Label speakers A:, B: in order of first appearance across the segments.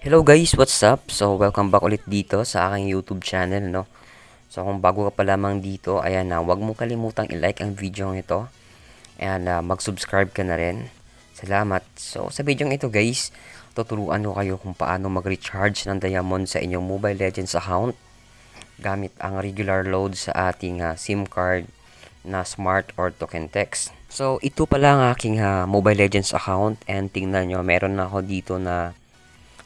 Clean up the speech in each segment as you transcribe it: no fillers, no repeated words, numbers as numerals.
A: Hello guys, what's up? So, welcome back ulit dito sa aking YouTube channel, no? So, kung bago ka pa lamang dito, ayan na, huwag mo kalimutang i-like ang video ito. And mag-subscribe ka na rin. Salamat. So, sa video ito guys, tuturuan ko kayo kung paano mag-recharge ng diamond sa inyong Mobile Legends account gamit ang regular load sa ating SIM card na Smart or Token Text. So, ito pala ang aking Mobile Legends account and tingnan nyo, meron na ako dito na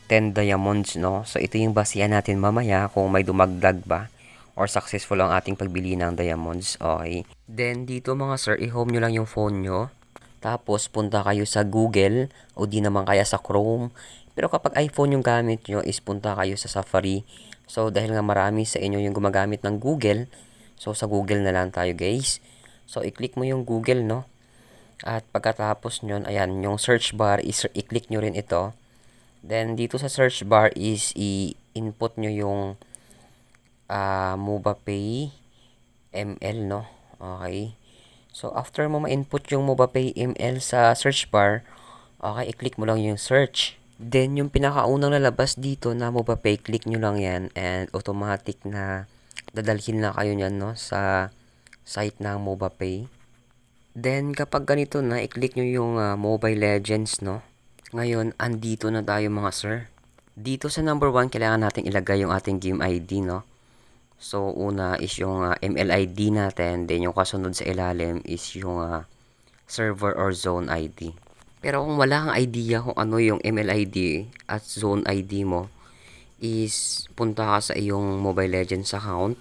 A: 10 diamonds, no? So, ito yung basihan natin mamaya kung may dumagdag ba or successful ang ating pagbili ng diamonds. Okay. Then, dito mga sir, i-home nyo lang yung phone nyo. Tapos, punta kayo sa Google o di naman kaya sa Chrome. Pero kapag iPhone yung gamit nyo, is punta kayo sa Safari. So, dahil nga marami sa inyo yung gumagamit ng Google, so sa Google na lang tayo guys. So, i-click mo yung Google, no? At pagkatapos nyon, ayan, yung search bar, i-click nyo rin ito. Then, dito sa search bar is i-input nyo yung MobaPay ML, no? Okay. So, after mo ma-input yung MobaPay ML sa search bar, okay, i-click mo lang yung search. Then, yung pinakaunang lalabas dito na MobaPay, click nyo lang yan and automatic na dadalhin na kayo nyan, no? Sa site ng MobaPay. Then, kapag ganito na, i-click nyo yung Mobile Legends, no? Ngayon, andito na tayo mga sir. Dito sa number 1, kailangan natin ilagay yung ating game ID, no? So, una is yung MLID natin. Then, yung kasunod sa ilalim is yung server or zone ID. Pero kung wala kang idea kung ano yung MLID at zone ID mo, is punta ka sa iyong Mobile Legends account.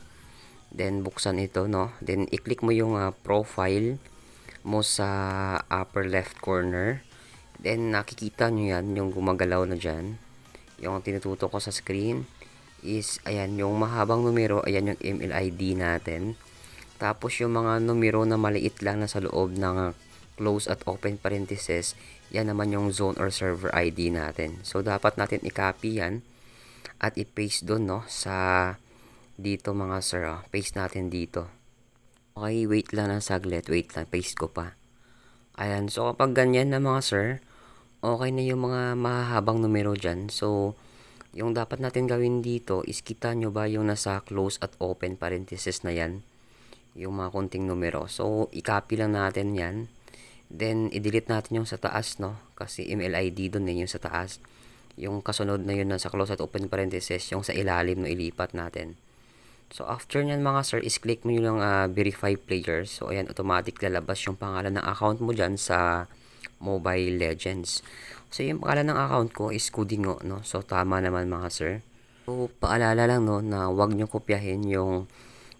A: Then, buksan ito, no? Then, i-click mo yung profile mo sa upper left corner. Then, nakikita nyo yan, yung gumagalaw na dyan. Yung tinututo ko sa screen is, ayan, yung mahabang numero, ayan yung MLID natin. Tapos, yung mga numero na maliit lang na sa loob ng close at open parenthesis, yan naman yung zone or server ID natin. So, dapat natin i-copy yan at i-paste doon, no, sa dito mga sir. Paste natin dito. Okay, wait lang ng saglit. Wait lang, paste ko pa. Ayan, so kapag ganyan na mga sir, okay na yung mga mahahabang numero dyan. So, yung dapat natin gawin dito is kita nyo ba yung nasa close at open parenthesis na yan. Yung mga konting numero. So, i-copy lang natin yan. Then, i-delete natin yung sa taas, no? Kasi MLID dun yung sa taas. Yung kasunod na yun nasa close at open parenthesis, yung sa ilalim no ilipat natin. So, after nyan mga sir, is click mo yung verify players. So, ayan, automatic lalabas yung pangalan ng account mo dyan sa Mobile Legends. So, yung pangalan ng account ko is Kudingo, no? So, tama naman mga sir. So, paalala lang, no, na huwag nyo kopyahin yung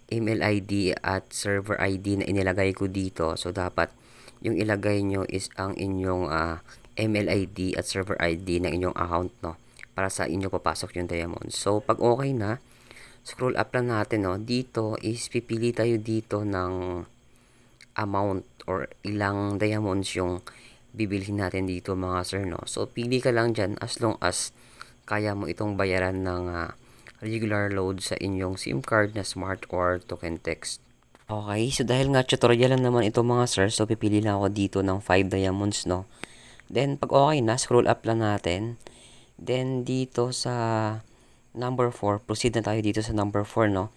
A: email ID at server ID na inilagay ko dito. So, dapat yung ilagay nyo is ang inyong email ID at server ID ng inyong account, no? Para sa inyo papasok yung diamond. So, pag okay na, scroll up lang natin, no? Dito is pipili tayo dito ng amount or ilang diamonds yung bibilhin natin dito mga sir, no? So, pili ka lang dyan as long as kaya mo itong bayaran ng regular load sa inyong SIM card na Smart or Token Text. Okay, so dahil nga tutorial lang naman ito mga sir, so pipili lang ako dito ng 5 diamonds, no? Then, pag okay na, scroll up lang natin. Then, dito sa number 4, proceed na tayo dito sa number 4, no?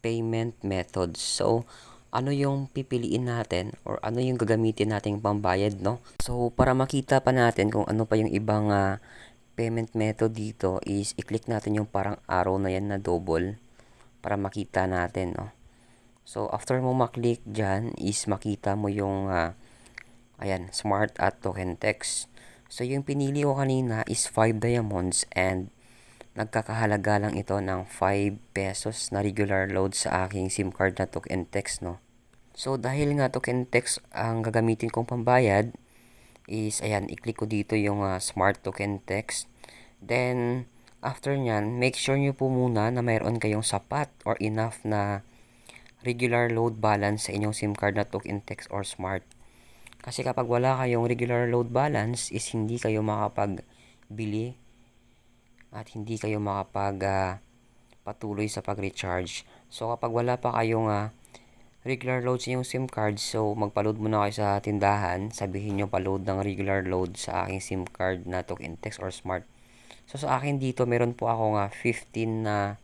A: Payment methods. So, ano yung pipiliin natin or ano yung gagamitin nating pambayad, no? So, para makita pa natin kung ano pa yung ibang payment method dito is i-click natin yung parang arrow na yan na double para makita natin, no? So, after mo maklik dyan is makita mo yung ayan, Smart at Token Text. So, yung pinili ko kanina is 5 diamonds and nagkakahalaga lang ito ng 5 pesos na regular load sa aking SIM card na Token Text, no? So, dahil nga Token Text ang gagamitin kong pambayad, is, ayan, i-click ko dito yung Smart Token Text. Then, after nyan, make sure nyo po muna na mayroon kayong sapat or enough na regular load balance sa inyong SIM card na Token Text or Smart. Kasi kapag wala kayong regular load balance, is hindi kayo makapagbili at hindi kayo makapag patuloy sa pag-recharge. So, kapag wala pa kayong regular load sa inyong SIM card, so magpa-load muna kayo sa tindahan. Sabihin nyo pa-load ng regular load sa aking SIM card na Token Text or Smart. So sa akin dito meron po ako nga 15 na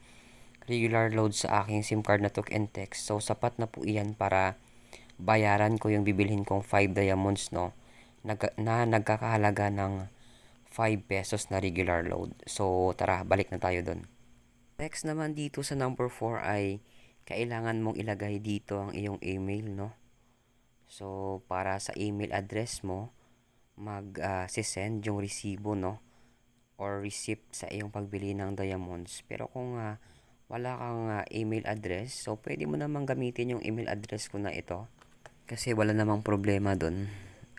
A: regular load sa aking SIM card na talk and text. So sapat na po iyan para bayaran ko yung bibilhin kong 5 diamonds, no, na nagkakahalaga ng 5 pesos na regular load. So tara, balik na tayo doon. Next naman dito sa number 4 ay kailangan mong ilagay dito ang iyong email, no. So para sa email address mo send yung resibo, no, or receipt sa iyong pagbili ng diamonds. Pero kung wala kang email address, so pwede mo namang gamitin yung email address ko na ito. Kasi wala namang problema doon.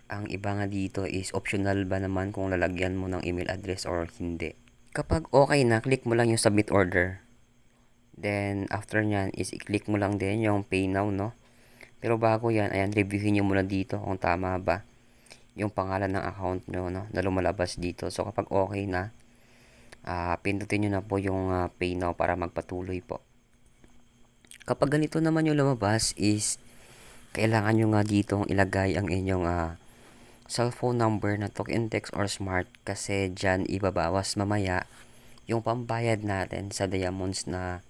A: Ang iba nga dito is optional ba naman kung lalagyan mo ng email address or hindi. Kapag okay na, click mo lang yung submit order. Then, after nyan is i-click mo lang din yung pay now, no? Pero bago yan, ayan, reviewin nyo muna dito kung tama ba yung pangalan ng account nyo, no, na lumalabas dito. So, kapag okay na, pindutin nyo na po yung pay now para magpatuloy po. Kapag ganito naman yung lumabas is kailangan nyo nga ditong ilagay ang inyong cellphone number na talk and text or smart kasi dyan ibabawas mamaya yung pambayad natin sa diamonds na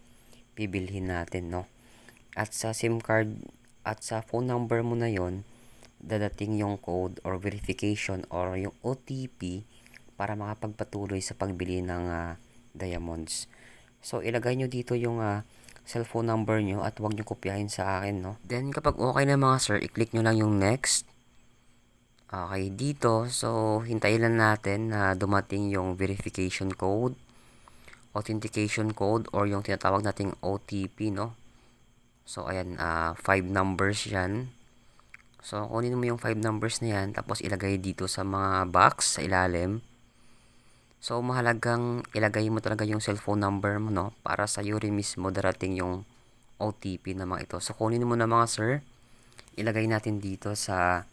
A: bibilhin natin, no. At sa SIM card at sa phone number mo na yon dadating yung code or verification or yung OTP para makapagpatuloy sa pagbili ng diamonds. So ilagay nyo dito yung cellphone number nyo at huwag nyo kopyahin sa akin, no. Then kapag okay na mga sir, i-click nyo lang yung next. Okay, dito, so hintayin lang natin na dumating yung verification code, authentication code, or yung tinatawag nating OTP, no. So ayan, 5 numbers yan. So kunin mo yung 5 numbers na yan, tapos ilagay dito sa mga box sa ilalim. So mahalagang ilagay mo talaga yung cellphone number mo, no, para sa iyo rin mismo darating yung OTP na mga ito. So kunin mo na mga sir, ilagay natin dito sa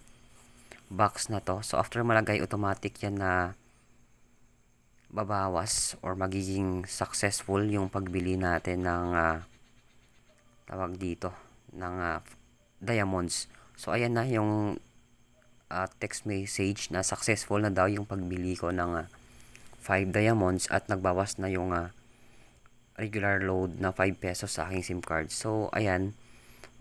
A: box na to. So after malagay, automatic yan na babawas or magiging successful yung pagbili natin ng tawag dito ng diamonds. So ayan na yung text message na successful na daw yung pagbili ko ng 5 diamonds at nagbawas na yung regular load na 5 pesos sa aking SIM card. So ayan,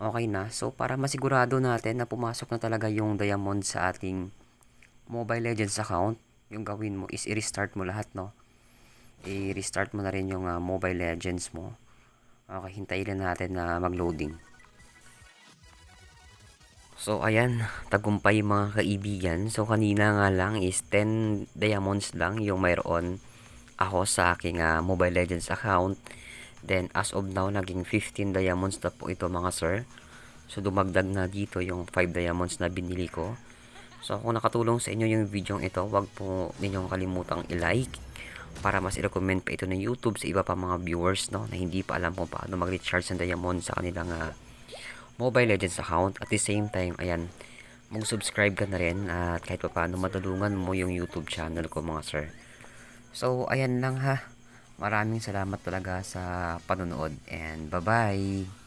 A: okay na. So para masigurado natin na pumasok na talaga yung diamond sa ating Mobile Legends account, yung gawin mo is i-restart mo lahat, no. I-restart mo na rin yung Mobile Legends mo. Okay, hintayin na natin na mag-loading. So ayan, tagumpay mga kaibigan. So kanina nga lang is 10 diamonds lang yung mayroon ako sa aking Mobile Legends account. Then as of now, naging 15 diamonds na po ito mga sir. So dumagdag na dito yung 5 diamonds na binili ko. So kung nakatulong sa inyo yung video ito, wag po ninyong kalimutang i-like para mas i-recommend pa ito ng YouTube sa iba pa mga viewers, no, na hindi pa alam kung paano mag-recharge ng diamonds sa kanilang Mobile Legends account. At the same time, ayan, mag-subscribe ka na rin at kahit pa paano matulungan mo yung YouTube channel ko mga sir. So ayan lang ha. Maraming salamat talaga sa panonood and bye-bye!